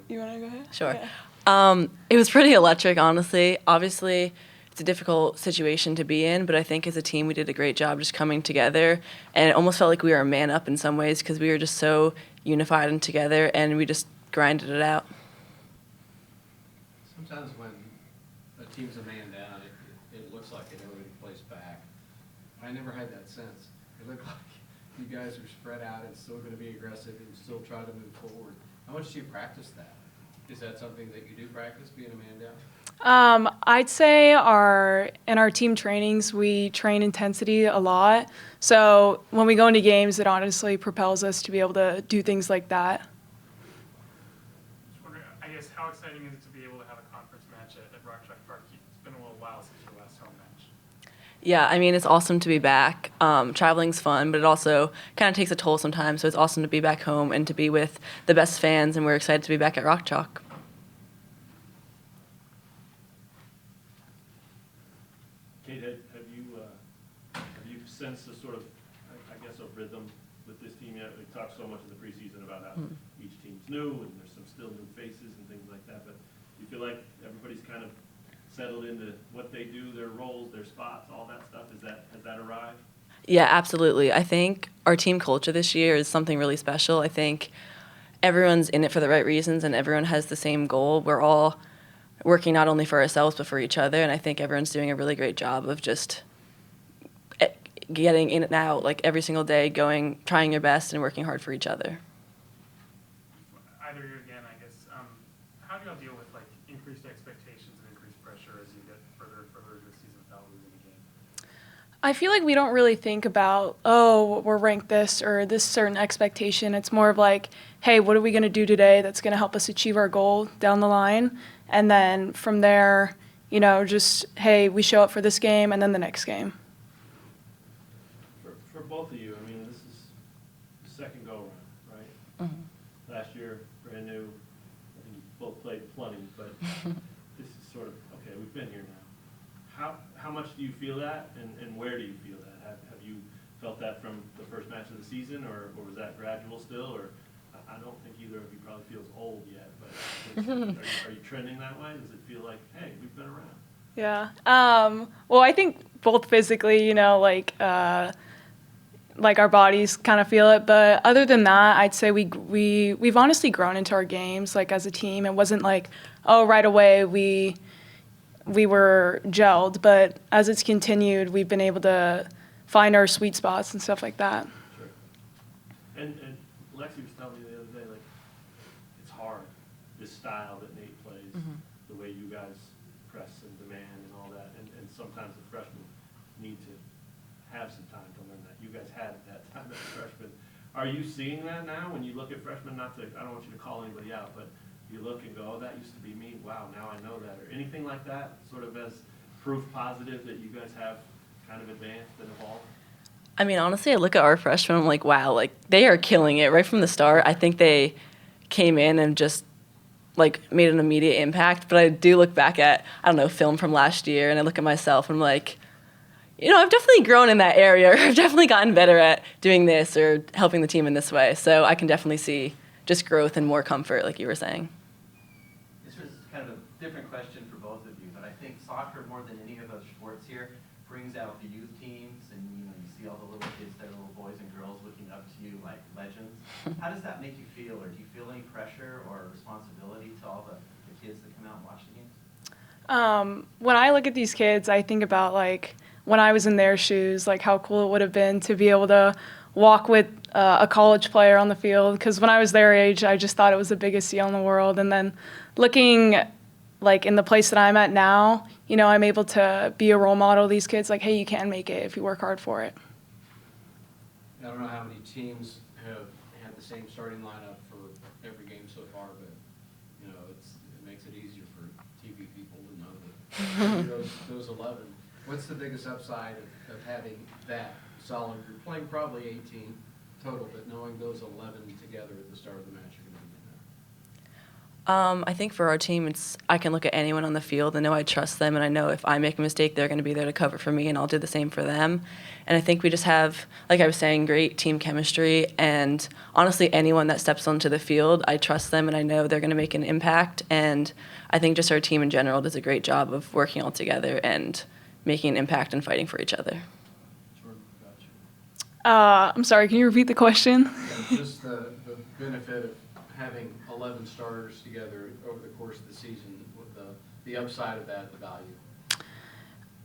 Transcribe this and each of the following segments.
You want to go ahead? Sure. Yeah. It was pretty electric, honestly. Obviously, it's a difficult situation to be in, but I think as a team we did a great job just coming together, and it almost felt like we were a man up in some ways because we were just so unified and together, and we just grinded it out. Sometimes when a team's a man down, it looks like everybody plays back. I never had that sense. It looked like you guys are spread out and still going to be aggressive and still try to move forward. How much do you practice that? Is that something that you do practice, being a man down? I'd say in our team trainings, we train intensity a lot. So when we go into games, it honestly propels us to be able to do things like that. Just wondering, I guess, how exciting is it to be able to have a conference match at Rock Chalk Park? It's been a little while since your last home match. Yeah, I mean, it's awesome to be back. Traveling's fun, but it also kind of takes a toll sometimes, so it's awesome to be back home and to be with the best fans, and we're excited to be back at Rock Chalk. Kate, have you sensed a sort of, I guess, a rhythm with this team yet? We talked so much in the preseason about how each team's new and there's some still new faces and things like that, but do you feel like everybody's kind of settled into what they do, their roles, their spots, all that stuff? Has that arrived? Yeah, absolutely. I think our team culture this year is something really special. I think everyone's in it for the right reasons and everyone has the same goal. We're all working not only for ourselves but for each other, and I think everyone's doing a really great job of just getting in and out like every single day, trying your best and working hard for each other. Either you again, I guess. How do y'all deal with like increased expectations and increased pressure as you get further and further into the season without losing a game? I feel like we don't really think about, oh, we're ranked this or this certain expectation. It's more of like, hey, what are we going to do today that's going to help us achieve our goal down the line? And then from there, just, hey, we show up for this game and then the next game. For both of you, I mean, this is the second go-around, right? Mm-hmm. Last year, brand new. I think you both played plenty, but this is sort of, okay, we've been here now. How much do you feel that, and where do you feel that? Have you felt that from the first match of the season, or was that gradual still? Or I don't think either of you probably feels old yet, but are you trending that way? Does it feel like, hey, we've been around? Yeah. Well, I think both physically, like our bodies kind of feel it. But other than that, I'd say we've honestly grown into our games, like as a team. It wasn't like, oh, right away we were gelled. But as it's continued, we've been able to find our sweet spots and stuff like that. Sure. And Lexi was telling me the other day, like, it's hard, this style that Nate plays, the way you guys press and demand and all that. And sometimes the freshmen need to have some time to learn that. You guys had that time as a freshman. Are you seeing that now when you look at freshmen? I don't want you to call anybody out, but you look and go, oh, that used to be me. Wow, now I know that. Or anything like that, sort of as proof positive that you guys have kind of advanced and evolved? I mean, honestly, I look at our freshmen, I'm like, wow, like they are killing it right from the start. I think they came in and just like made an immediate impact. But I do look back at, film from last year, and I look at myself and I'm like, I've definitely grown in that area. I've definitely gotten better at doing this or helping the team in this way. So I can definitely see just growth and more comfort, like you were saying. This was kind of a different question for both of you, but I think soccer, more than any of those sports here, brings out the youth teams, and you see all the little kids, that are little boys and girls looking up to you like legends. How does that make you feel, or do you feel any pressure or responsibility to all the kids that come out and watch the games? When I look at these kids, I think about like when I was in their shoes, like how cool it would have been to be able to walk with a college player on the field. Because when I was their age, I just thought it was the biggest deal in the world. And then looking like in the place that I'm at now, I'm able to be a role model to these kids. Like, hey, you can make it if you work hard for it. I don't know how many teams have had the same starting lineup for every game so far, but it makes it easier for TV people to know that those 11. What's the biggest upside of having that solid? You're playing probably 18 total, but knowing those 11 together at the start of the match, you're going to be in I think for our team, I can look at anyone on the field and know I trust them, and I know if I make a mistake, they're going to be there to cover for me, and I'll do the same for them. And I think we just have, like I was saying, great team chemistry. And honestly, anyone that steps onto the field, I trust them, and I know they're going to make an impact. And I think just our team in general does a great job of working all together and making an impact and fighting for each other. Jordan, got you. I'm sorry, can you repeat the question? Yeah, just the benefit of having 11 starters together over the course of the season, with the upside of that, the value.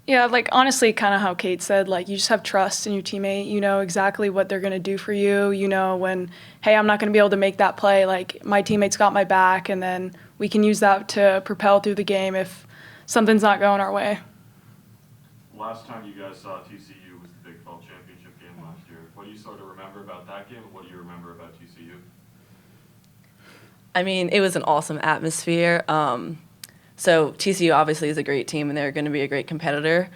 Yeah, like honestly, kind of how Kate said, like you just have trust in your teammate. You know exactly what they're going to do for you. You know when, hey, I'm not going to be able to make that play. Like my teammate's got my back, and then we can use that to propel through the game if something's not going our way. Last time you guys saw TCU was the Big 12 championship game last year. What do you sort of remember about that game, and what do you remember about TCU? I mean, it was an awesome atmosphere. So TCU obviously is a great team, and they're going to be a great competitor.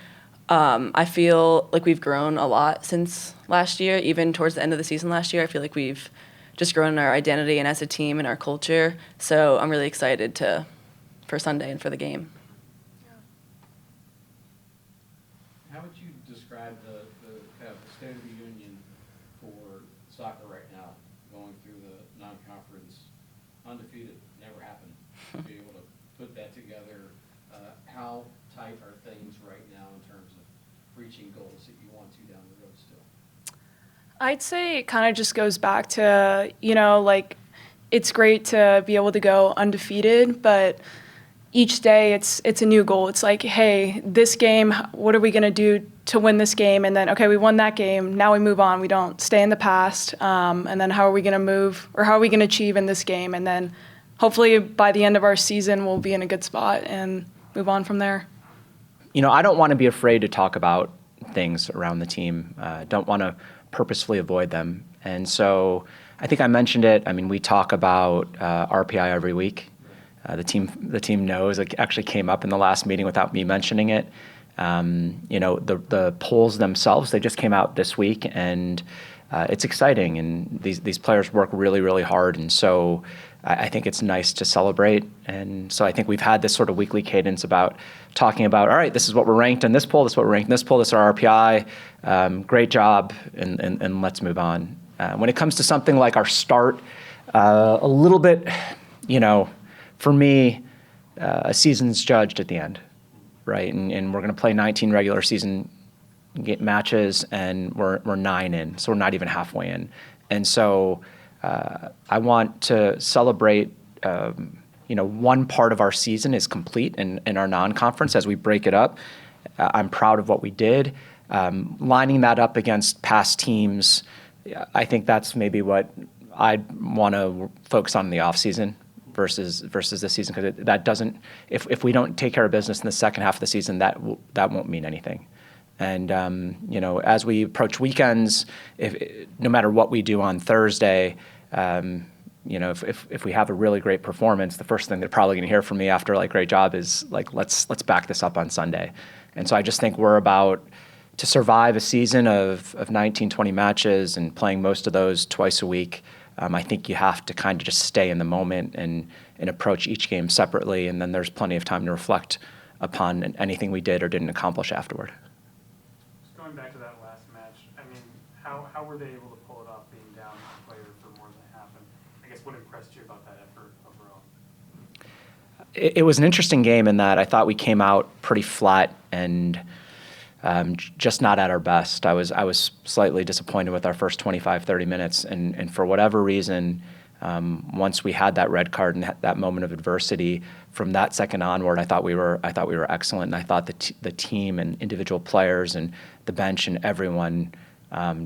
I feel like we've grown a lot since last year. Even towards the end of the season last year, I feel like we've just grown in our identity and as a team and our culture. So I'm really excited for Sunday and for the game. How would you describe the kind of state of the union for soccer right now, going through the non-conference, undefeated, never happened, to be able to put that together? How tight are things right now in terms of reaching goals that you want to down the road still? I'd say it kind of just goes back to, you know, like it's great to be able to go undefeated, but each day it's a new goal. It's like, hey, this game, what are we going to do to win this game? And then, okay, we won that game. Now we move on. We don't stay in the past. And then how are we going to move, or how are we going to achieve in this game? And then hopefully by the end of our season, we'll be in a good spot and move on from there. You know, I don't want to be afraid to talk about things around the team. Don't want to purposefully avoid them. And so I think I mentioned it. I mean, we talk about RPI every week. The team knows. It actually came up in the last meeting without me mentioning it. You know, the polls themselves, they just came out this week, and it's exciting. And these players work really, really hard. And so I think it's nice to celebrate. And so I think we've had this sort of weekly cadence about talking about, all right, this is what we're ranked in this poll, this is what we're ranked in this poll, this is our RPI, great job, and let's move on. When it comes to something like our start, a little bit, you know, for me, a season's judged at the end, right? And we're going to play 19 regular season matches, and we're 9 in, so we're not even halfway in. And so I want to celebrate, you know, one part of our season is complete in our non-conference as we break it up. I'm proud of what we did. Lining that up against past teams, I think that's maybe what I'd want to focus on in the offseason versus this season, because that doesn't, if we don't take care of business in the second half of the season, that won't mean anything. And you know, as we approach weekends, no matter what we do on Thursday, you know, if we have a really great performance, the first thing they're probably going to hear from me after like great job is like let's back this up on Sunday. And so I just think we're about to survive a season of 19, 20 matches and playing most of those twice a week. I think you have to kind of just stay in the moment and approach each game separately, and then there's plenty of time to reflect upon anything we did or didn't accomplish afterward. Just going back to that last match, I mean, how were they able to pull it off being down a player for more than half? And I guess what impressed you about that effort overall? It was an interesting game in that I thought we came out pretty flat and just not at our best. I was slightly disappointed with our first 25, 30 minutes, and for whatever reason, once we had that red card and that moment of adversity, from that second onward, I thought we were excellent, and I thought the team and individual players and the bench and everyone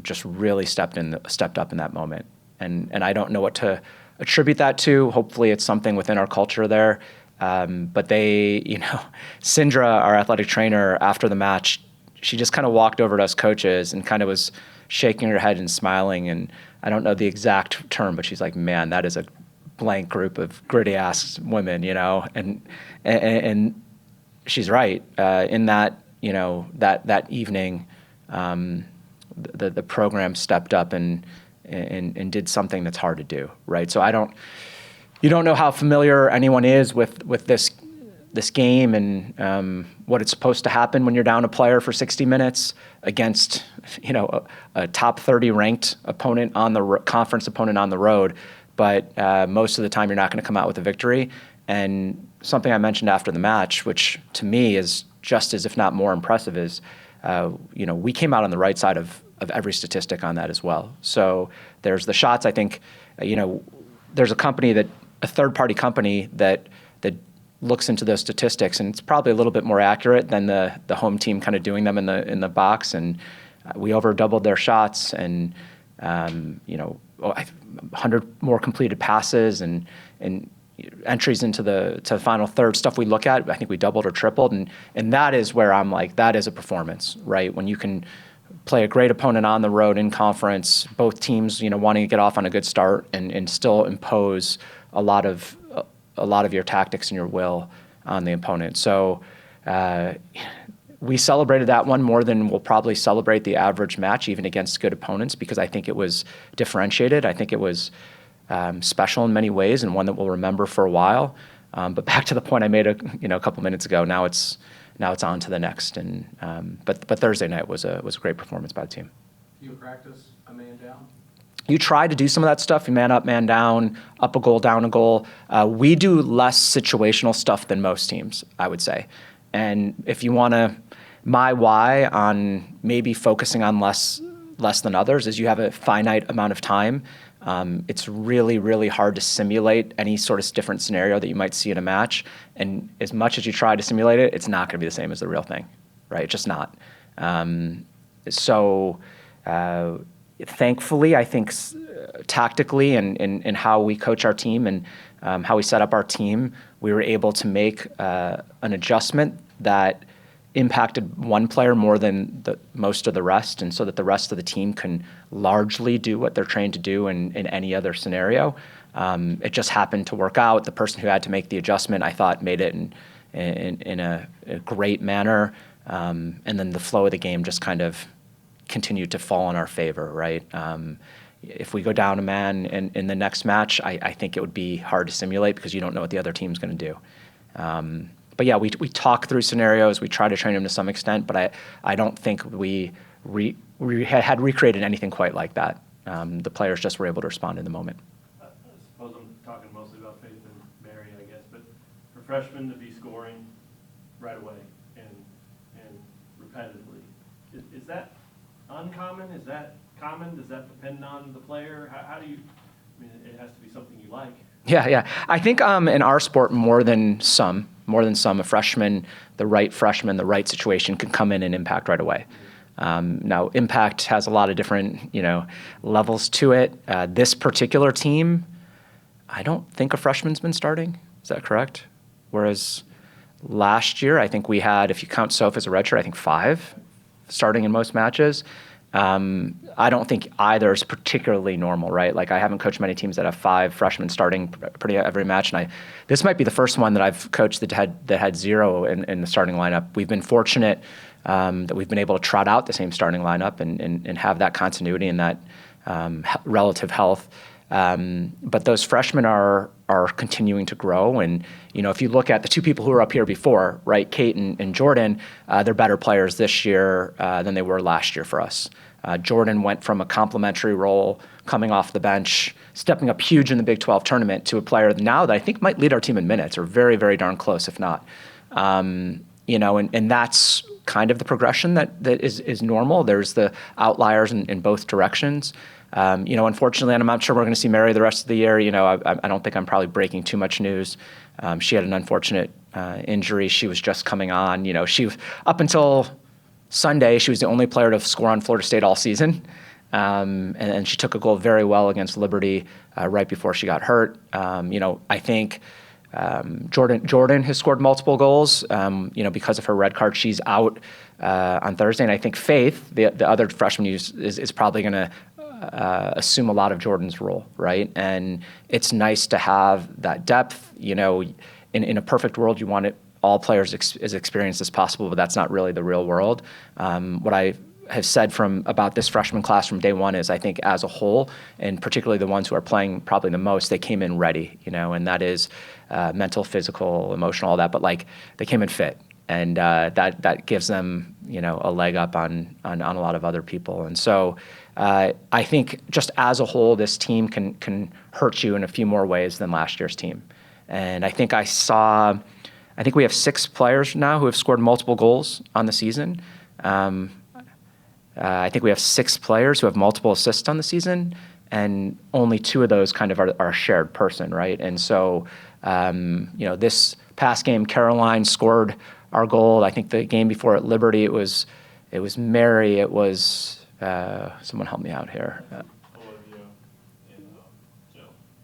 just really stepped up in that moment. And I don't know what to attribute that to. Hopefully, it's something within our culture there. But they, you know, Sindra, our athletic trainer, after the match, she just kind of walked over to us coaches and kind of was shaking her head and smiling. And I don't know the exact term, but she's like, man, that is a blank group of gritty ass women, you know? And she's right. In that, you know, that evening, the program stepped up and did something that's hard to do, right? So I don't you don't know how familiar anyone is with this game and what it's supposed to happen when you're down a player for 60 minutes against, a top 30 ranked opponent on the conference opponent on the road. But most of the time, you're not going to come out with a victory. And something I mentioned after the match, which to me is just as, if not more impressive, is we came out on the right side of every statistic on that as well. So there's the shots. I think there's a third-party company that looks into those statistics, and it's probably a little bit more accurate than the home team kind of doing them in the box. And we over doubled their shots, and 100 more completed passes and entries into the final third, stuff we look at. I think we doubled or tripled, and that is where I'm like, that is a performance, right? When you can play a great opponent on the road in conference, both teams wanting to get off on a good start and still impose a lot of your tactics and your will on the opponent. So we celebrated that one more than we'll probably celebrate the average match, even against good opponents, because I think it was differentiated. I think it was special in many ways, and one that we'll remember for a while. But back to the point I made a couple minutes ago, now it's on to the next. And but Thursday night was a great performance by the team. Do you practice a man down? You try to do some of that stuff, you man up, man down, up a goal, down a goal. We do less situational stuff than most teams, I would say. And if you want to, my why on maybe focusing on less than others is you have a finite amount of time. It's really, really hard to simulate any sort of different scenario that you might see in a match. And as much as you try to simulate it, it's not going to be the same as the real thing, right? It's just not. Thankfully, I think tactically and how we coach our team and how we set up our team, we were able to make an adjustment that impacted one player more than most of the rest, and so that the rest of the team can largely do what they're trained to do in any other scenario. It just happened to work out. The person who had to make the adjustment, I thought, made it in a great manner, and then the flow of the game just kind of continued to fall in our favor, right? If we go down a man in the next match, I think it would be hard to simulate because you don't know what the other team's going to do. But yeah, we talk through scenarios. We try to train them to some extent, but I don't think we had recreated anything quite like that. The players just were able to respond in the moment. I suppose I'm talking mostly about Faith and Mary, I guess, but for freshmen to be scoring right away and repetitively, is that uncommon? Is that common? Does that depend on the player? How do you, it has to be something you like. Yeah. I think in our sport, more than some, a freshman, the right situation can come in and impact right away. Now, impact has a lot of different, levels to it. This particular team, I don't think a freshman's been starting. Is that correct? Whereas last year, I think we had, if you count Soph as a redshirt, I think 5 starting in most matches. I don't think either is particularly normal, right? Like, I haven't coached many teams that have 5 freshmen starting pretty every match, and this might be the first one that I've coached that had 0 in the starting lineup. We've been fortunate that we've been able to trot out the same starting lineup and have that continuity and that relative health. But those freshmen are continuing to grow, and if you look at the 2 people who were up here before, right, Kate and Jordan, they're better players this year than they were last year for us. Jordan went from a complimentary role, coming off the bench, stepping up huge in the Big 12 tournament, to a player now that I think might lead our team in minutes, or very, very darn close, if not. And that's kind of the progression that is normal. There's the outliers in both directions. Unfortunately, and I'm not sure we're going to see Mary the rest of the year. I don't think I'm probably breaking too much news. She had an unfortunate injury. She was just coming on. She up until Sunday, she was the only player to score on Florida State all season. And she took a goal very well against Liberty right before she got hurt. I think Jordan has scored multiple goals. Because of her red card, she's out on Thursday. And I think Faith, the other freshman, is probably going to assume a lot of Jordan's role, right? And it's nice to have that depth. In a perfect world, you want all players as experienced as possible, but that's not really the real world. What I have said about this freshman class from day one is I think as a whole, and particularly the ones who are playing probably the most, they came in ready, and that is mental, physical, emotional, all that, but like they came in fit. And that gives them, a leg up on a lot of other people. And so I think just as a whole, this team can hurt you in a few more ways than last year's team. And I think we have 6 players now who have scored multiple goals on the season. I think we have 6 players who have multiple assists on the season, and only 2 of those kind of are a shared person, right? And so, this past game, Caroline scored our goal. I think the game before at Liberty, it was Mary. It was someone help me out here.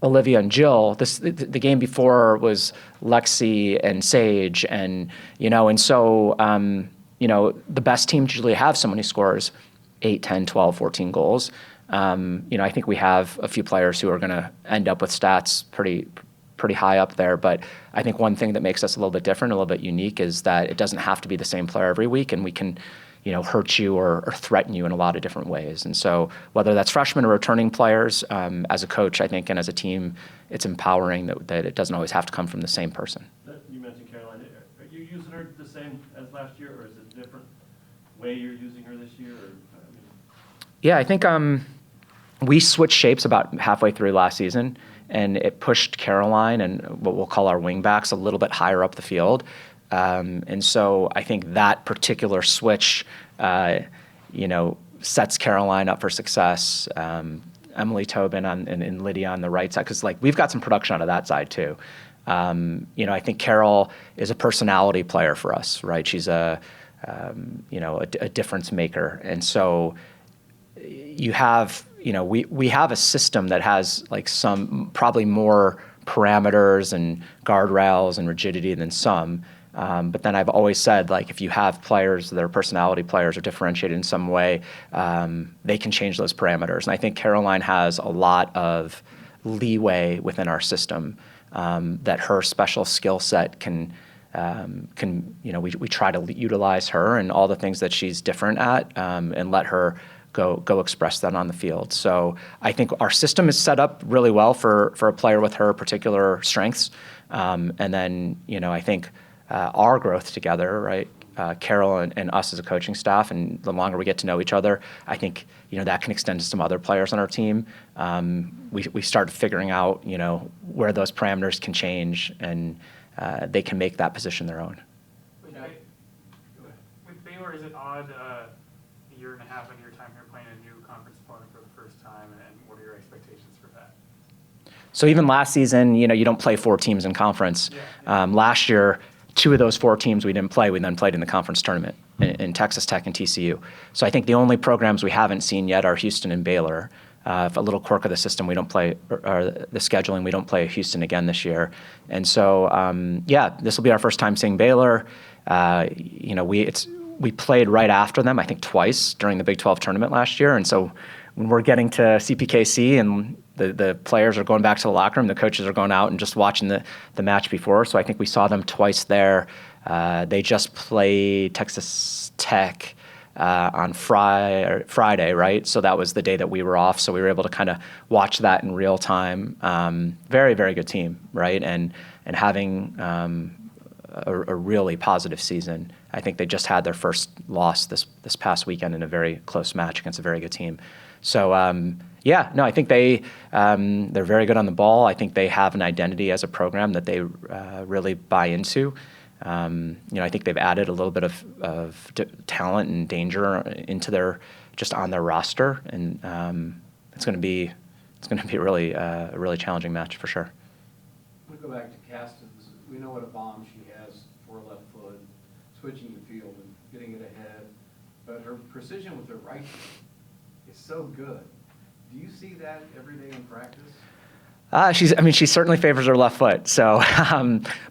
Olivia and Jill. The game before was Lexi and Sage, and and so the best teams usually have someone who scores 8, 10, 12, 14 goals. I think we have a few players who are going to end up with stats pretty high up there. But I think one thing that makes us a little bit different, a little bit unique, is that it doesn't have to be the same player every week, and we can hurt you or threaten you in a lot of different ways. And so whether that's freshmen or returning players, as a coach, I think, and as a team, it's empowering that it doesn't always have to come from the same person. You mentioned Caroline. Are you using her the same as last year, or is it a different way you're using her this year? Yeah, I think we switched shapes about halfway through last season, and it pushed Caroline and what we'll call our wingbacks a little bit higher up the field. And so I think that particular switch, sets Caroline up for success. Emily Tobin and Lydia on the right side, because we've got some production out of that side too. I think Carol is a personality player for us, right? She's a difference maker, and so you have we have a system that has some probably more parameters and guardrails and rigidity than some. But then I've always said, if you have players that are personality players or differentiated in some way, they can change those parameters. And I think Caroline has a lot of leeway within our system, that her special skill set can we try to utilize her and all the things that she's different at, and let her go express that on the field. So I think our system is set up really well for a player with her particular strengths. And then, I think our growth together, right, Carol and us as a coaching staff, and the longer we get to know each other, I think, that can extend to some other players on our team. We start figuring out, where those parameters can change, and they can make that position their own. With Baylor, is it odd a year and a half into your time here playing a new conference opponent for the first time, and what are your expectations for that? So even last season, you don't play 4 teams in conference. Yeah. Last year, 2 of those 4 teams we didn't play. We then played in the conference tournament in Texas Tech and TCU. So I think the only programs we haven't seen yet are Houston and Baylor. A little quirk of the system, we don't play, or the scheduling, we don't play Houston again this year. And so, this will be our first time seeing Baylor. We played right after them, I think twice during the Big 12 tournament last year. And so when we're getting to CPKC and the players are going back to the locker room, the coaches are going out and just watching the match before. So I think we saw them twice there. They just played Texas Tech on Friday, right? So that was the day that we were off. So we were able to kind of watch that in real time. Very, very good team, right? And having a really positive season. I think they just had their first loss this past weekend in a very close match against a very good team. So I think they're very good on the ball. I think they have an identity as a program that they really buy into. I think they've added a little bit of talent and danger into on their roster, and it's going to be a really challenging match for sure. I'm going to go back to Castens. We know what a bomb she has for her left foot, switching the field and getting it ahead, but her precision with her right foot is so good. Do you see that every day in practice? She certainly favors her left foot. So,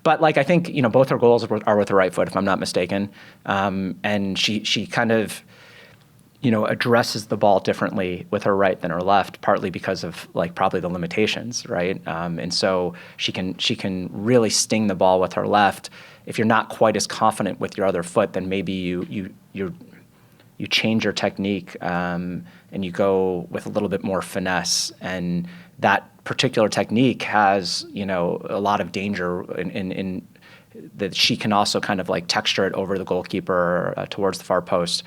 but I think both her goals are with her right foot, if I'm not mistaken. And she kind of addresses the ball differently with her right than her left, partly because of probably the limitations, right? And so she can really sting the ball with her left. If you're not quite as confident with your other foot, then maybe you you change your technique, and you go with a little bit more finesse. And that particular technique has, a lot of danger in that she can also kind of like texture it over the goalkeeper towards the far post.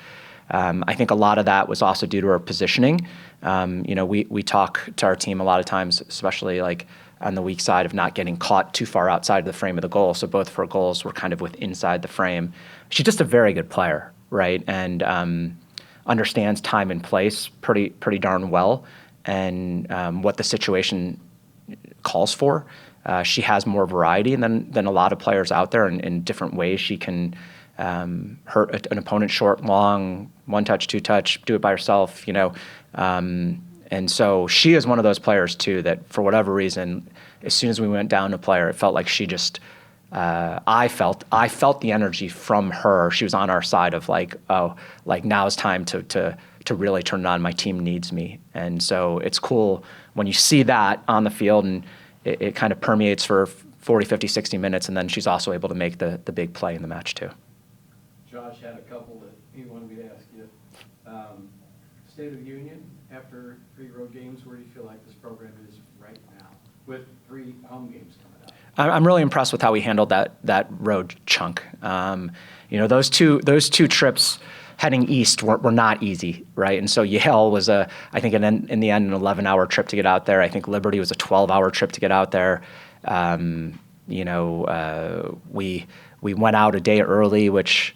I think a lot of that was also due to her positioning. We talk to our team a lot of times, especially like on the weak side, of not getting caught too far outside of the frame of the goal. So both of her goals were kind of with inside the frame. She's just a very good player, right? And understands time and place pretty darn well, and what the situation calls for. She has more variety than a lot of players out there in different ways. She can hurt an opponent short, long, one touch, two touch, do it by herself, and so she is one of those players too that, for whatever reason, as soon as we went down to play her, it felt like she just, I felt the energy from her. She was on our side of like, oh, like now is time to really turn it on. My team needs me. And so it's cool when you see that on the field, and it kind of permeates for 40, 50, 60 minutes, and then she's also able to make the big play in the match too. Josh had a couple that he wanted me to ask you. State of the Union, after 3 road games, where do you feel like this program is right now, with 3 home games coming up? I'm really impressed with how we handled that road chunk. Those two trips heading east were not easy, right? And so Yale was I think in the end, an 11-hour trip to get out there. I think Liberty was a 12-hour trip to get out there. We went out a day early, which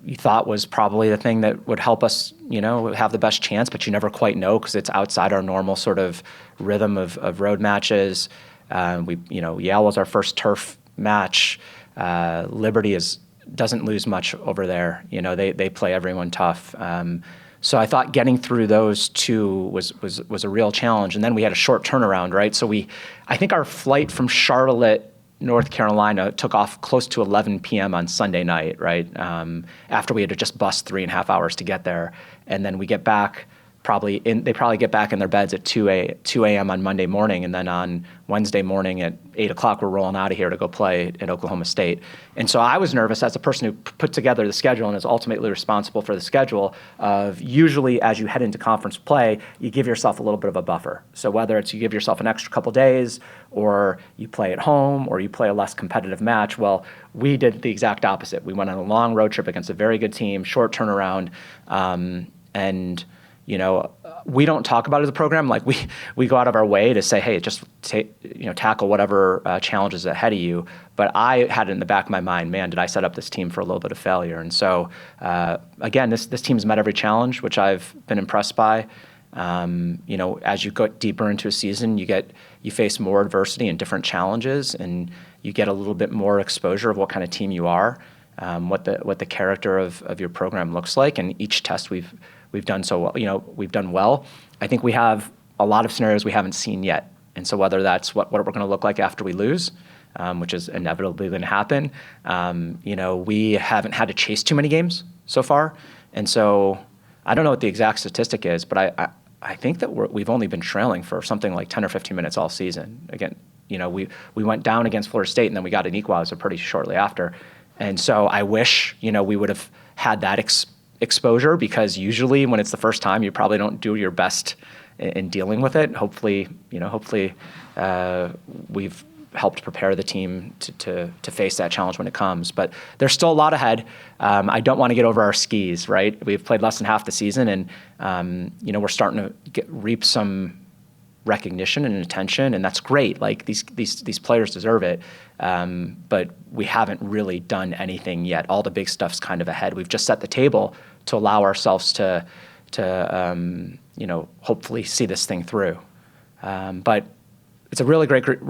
you thought was probably the thing that would help us, have the best chance, but you never quite know because it's outside our normal sort of rhythm of road matches. Yale was our first turf match. Liberty doesn't lose much over there. They play everyone tough. So I thought getting through those 2 was a real challenge. And then we had a short turnaround, right? So I think our flight from Charlotte, North Carolina, took off close to 11 p.m. on Sunday night, right? After we had to just bust 3.5 hours to get there. And then we get back they probably get back in their beds at 2 a.m. on Monday morning, and then on Wednesday morning at 8 o'clock, we're rolling out of here to go play at Oklahoma State. And so I was nervous as the person who put together the schedule and is ultimately responsible for the schedule of, usually as you head into conference play, you give yourself a little bit of a buffer. So whether it's you give yourself an extra couple days, or you play at home, or you play a less competitive match, well, we did the exact opposite. We went on a long road trip against a very good team, short turnaround, and we don't talk about it as a program. Like we go out of our way to say, hey, just tackle whatever challenges ahead of you. But I had it in the back of my mind, man, did I set up this team for a little bit of failure? And so again, this team's met every challenge, which I've been impressed by. As you go deeper into a season, you face more adversity and different challenges, and you get a little bit more exposure of what kind of team you are, what the character of your program looks like. And each test we've done so well. We've done well. I think we have a lot of scenarios we haven't seen yet. And so whether that's what we're going to look like after we lose, which is inevitably going to happen, we haven't had to chase too many games so far. And so I don't know what the exact statistic is, but I think that we've only been trailing for something like 10 or 15 minutes all season. Again, we went down against Florida State, and then we got an equalizer pretty shortly after. And so I wish, we would have had that exposure, because usually when it's the first time, you probably don't do your best in dealing with it. Hopefully we've helped prepare the team to face that challenge when it comes. But there's still a lot ahead. I don't want to get over our skis, right? We've played less than half the season, and we're starting to reap some recognition and attention, and that's great. Like these players deserve it, but we haven't really done anything yet. All the big stuff's kind of ahead. We've just set the table to allow ourselves to hopefully see this thing through. But it's a really great group.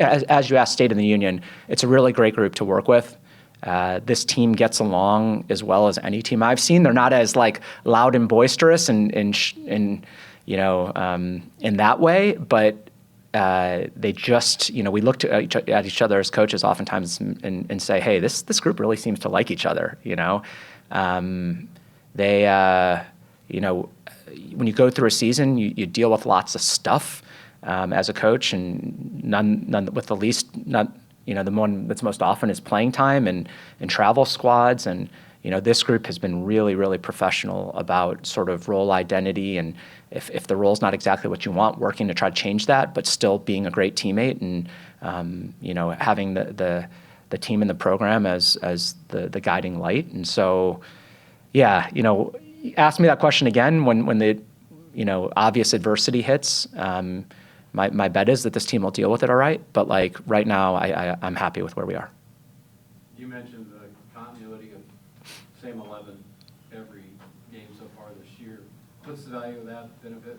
As you asked, State of the Union, it's a really great group to work with. This team gets along as well as any team I've seen. They're not as like loud and boisterous in that way, but they just, we look at each other as coaches oftentimes and say, hey, this group really seems to like each other. When you go through a season, you deal with lots of stuff as a coach, and none with the least, the one that's most often is playing time and travel squads, and this group has been really, really professional about sort of role identity, and if the role's not exactly what you want, working to try to change that, but still being a great teammate and, having the team and the program as the guiding light. And so, yeah, ask me that question again when the, obvious adversity hits. My bet is that this team will deal with it all right. But like right now, I'm happy with where we are. You mentioned the continuity of same 11 every game so far this year. What's the value of that benefit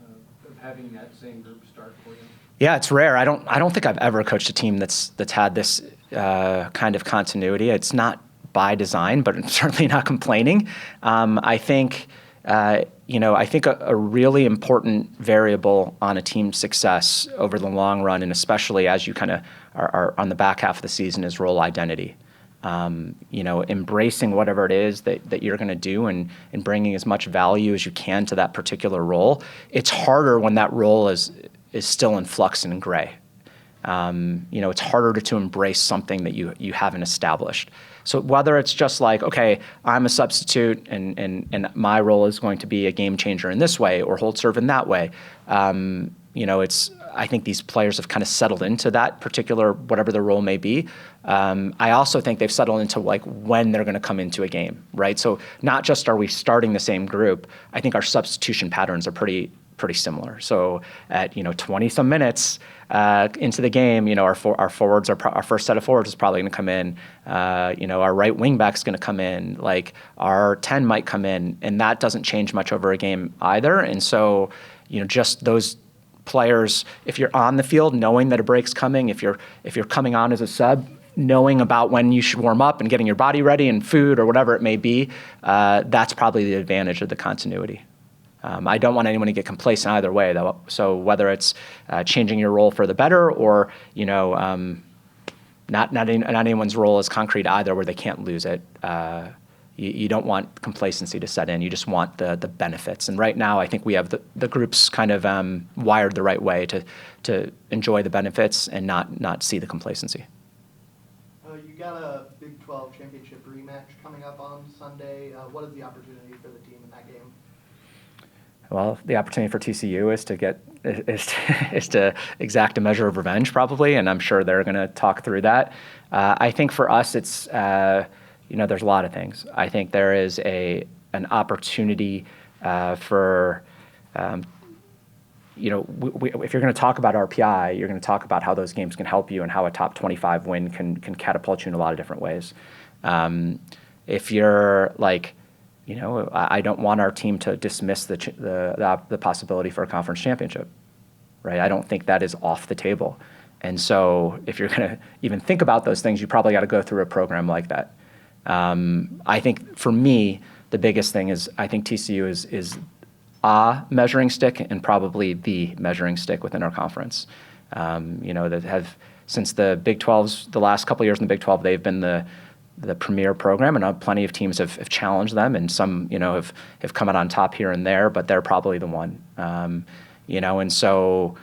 of having that same group start for you? Yeah, it's rare. I don't think I've ever coached a team that's had this kind of continuity. It's not by design, but I'm certainly not complaining. I think a really important variable on a team's success over the long run, and especially as you kind of are on the back half of the season, is role identity. Embracing whatever it is that you're going to do and bringing as much value as you can to that particular role. It's harder when that role is still in flux and in gray. It's harder to embrace something that you haven't established. So whether it's just like, okay, I'm a substitute and my role is going to be a game changer in this way or hold serve in that way, I think these players have kind of settled into that particular, whatever their role may be. I also think they've settled into like when they're going to come into a game, right? So not just are we starting the same group, I think our substitution patterns are pretty similar. So at 20 some minutes into the game, our forwards our first set of forwards is probably going to come in. Our right wing back is going to come in. Like our 10 might come in, and that doesn't change much over a game either. And so just those players, if you're on the field knowing that a break's coming, if you're coming on as a sub, knowing about when you should warm up and getting your body ready and food or whatever it may be, that's probably the advantage of the continuity. I don't want anyone to get complacent either way, though. So whether it's changing your role for the better or, not anyone's role is concrete either where they can't lose it. You don't want complacency to set in. You just want the benefits. And right now, I think we have the groups kind of wired the right way to enjoy the benefits and not see the complacency. You got a Big 12 championship rematch coming up on Sunday. What is the opportunity for the team in that game? Well, the opportunity for TCU is to exact a measure of revenge, probably, and I'm sure they're going to talk through that. I think for us, it's there's a lot of things. I think there is an opportunity for if you're going to talk about RPI, you're going to talk about how those games can help you and how a top 25 win can catapult you in a lot of different ways. If you're like, I don't want our team to dismiss the possibility for a conference championship, right? I don't think that is off the table. And so if you're going to even think about those things, you probably got to go through a program like that. I think for me, the biggest thing is I think TCU is a measuring stick and probably the measuring stick within our conference. That have, since the Big 12's, the last couple of years in the Big 12, they've been the premier program, and plenty of teams have challenged them, and some have come out on top here and there, but they're probably the one. And so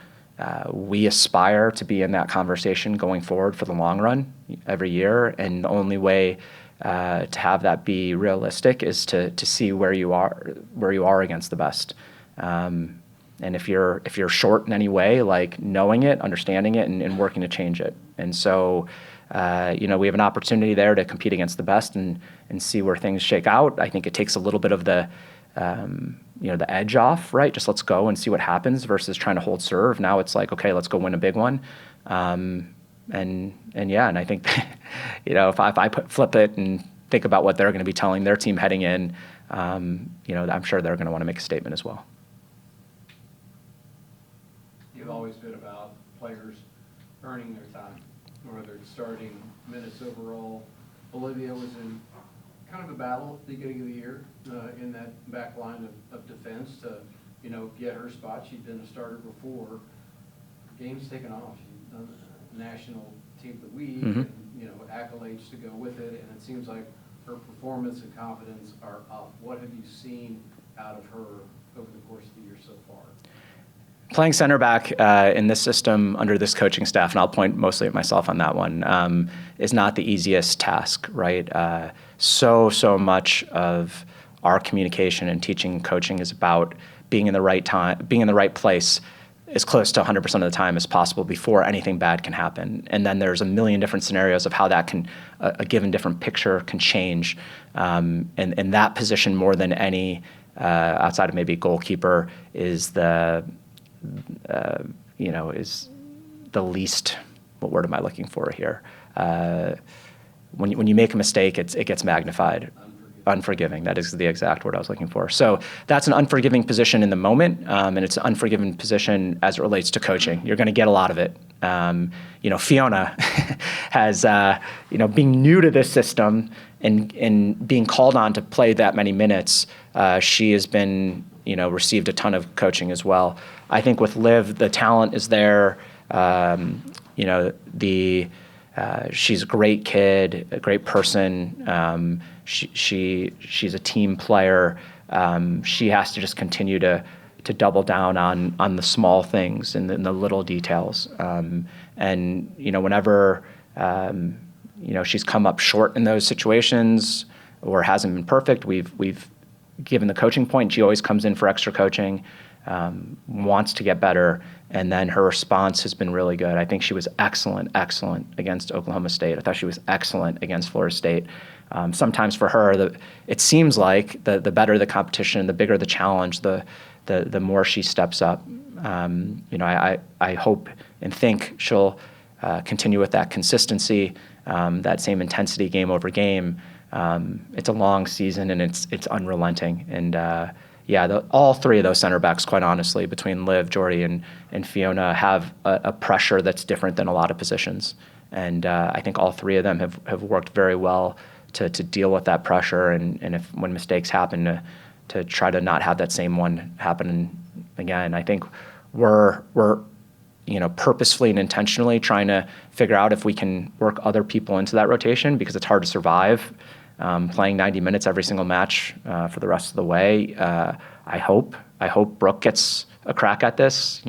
we aspire to be in that conversation going forward for the long run every year, and the only way to have that be realistic is to see where you are against the best. And if you're short in any way, like knowing it, understanding it, and working to change it. And so we have an opportunity there to compete against the best and see where things shake out. I think it takes a little bit of the edge off, right? Just let's go and see what happens versus trying to hold serve. Now it's like, okay, let's go win a big one. And I think, if I flip it and think about what they're going to be telling their team heading in, I'm sure they're going to want to make a statement as well. You've always been about players earning their time, whether it's starting minutes overall. Olivia was in kind of a battle at the beginning of the year in that back line of defense to, get her spot. She'd been a starter before. Game's taken off. She's done the national team of the week, and, accolades to go with it, and it seems like her performance and confidence are up. What have you seen out of her over the course of the year so far? Playing center back in this system under this coaching staff, and I'll point mostly at myself on that one, is not the easiest task, right? So much of our communication and teaching and coaching is about being in the right time, being in the right place as close to 100% of the time as possible before anything bad can happen. And then there's a million different scenarios of how that can, a given different picture can change. And that position more than any, outside of maybe goalkeeper, is the, is the least, what word am I looking for here? When you make a mistake, it gets magnified. Unforgiving. That is the exact word I was looking for. So that's an unforgiving position in the moment, and it's an unforgiving position as it relates to coaching. You're going to get a lot of it. Fiona has, being new to this system and being called on to play that many minutes, she has been, received a ton of coaching as well. I think with Liv, the talent is there. She's a great kid, a great person. She's a team player. She has to just continue to double down on the small things and the little details. Whenever she's come up short in those situations or hasn't been perfect, we've given the coaching point. She always comes in for extra coaching, wants to get better, and then her response has been really good. I think she was excellent against Oklahoma State. I thought she was excellent against Florida State. Sometimes for her, it seems like the better the competition, the bigger the challenge, the more she steps up. I hope and think she'll continue with that consistency, that same intensity game over game. It's a long season and it's unrelenting. And all three of those center backs, quite honestly, between Liv, Jordy, and Fiona, have a pressure that's different than a lot of positions. And I think all three of them have worked very well to deal with that pressure, and if when mistakes happen, to try to not have that same one happen again. I think we're purposefully and intentionally trying to figure out if we can work other people into that rotation, because it's hard to survive playing 90 minutes every single match for the rest of the way. I hope Brooke gets a crack at this.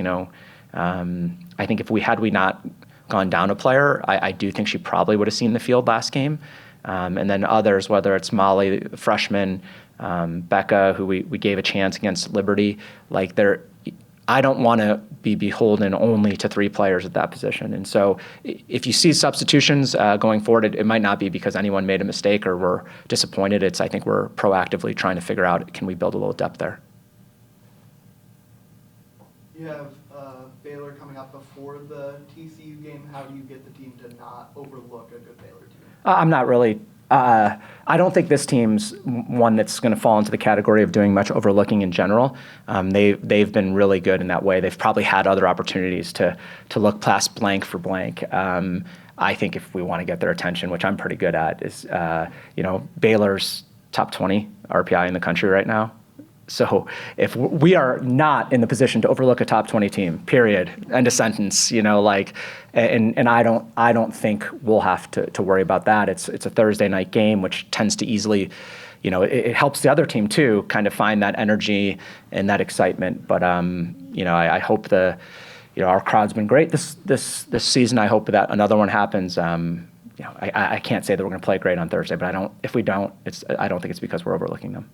I think if we not gone down a player, I do think she probably would have seen the field last game. And then others, whether it's Molly, the freshman, Becca, who we gave a chance against Liberty, I don't want to be beholden only to three players at that position. And so if you see substitutions going forward, it might not be because anyone made a mistake or we're disappointed. I think we're proactively trying to figure out, can we build a little depth there? You have Baylor coming up before the TCU game. How do you get the team to not overlook a good Baylor team? I'm not really. I don't think this team's one that's going to fall into the category of doing much overlooking in general. They've been really good in that way. They've probably had other opportunities to look past blank for blank. I think if we want to get their attention, which I'm pretty good at, is Baylor's top 20 RPI in the country right now. So if we are not in the position to overlook a top 20 team, period, end of sentence, and I don't think we'll have to worry about that. It's a Thursday night game, which tends to easily, it helps the other team too, kind of find that energy and that excitement. But I hope our crowd's been great this season. I hope that another one happens. I can't say that we're going to play great on Thursday, but I don't think it's because we're overlooking them.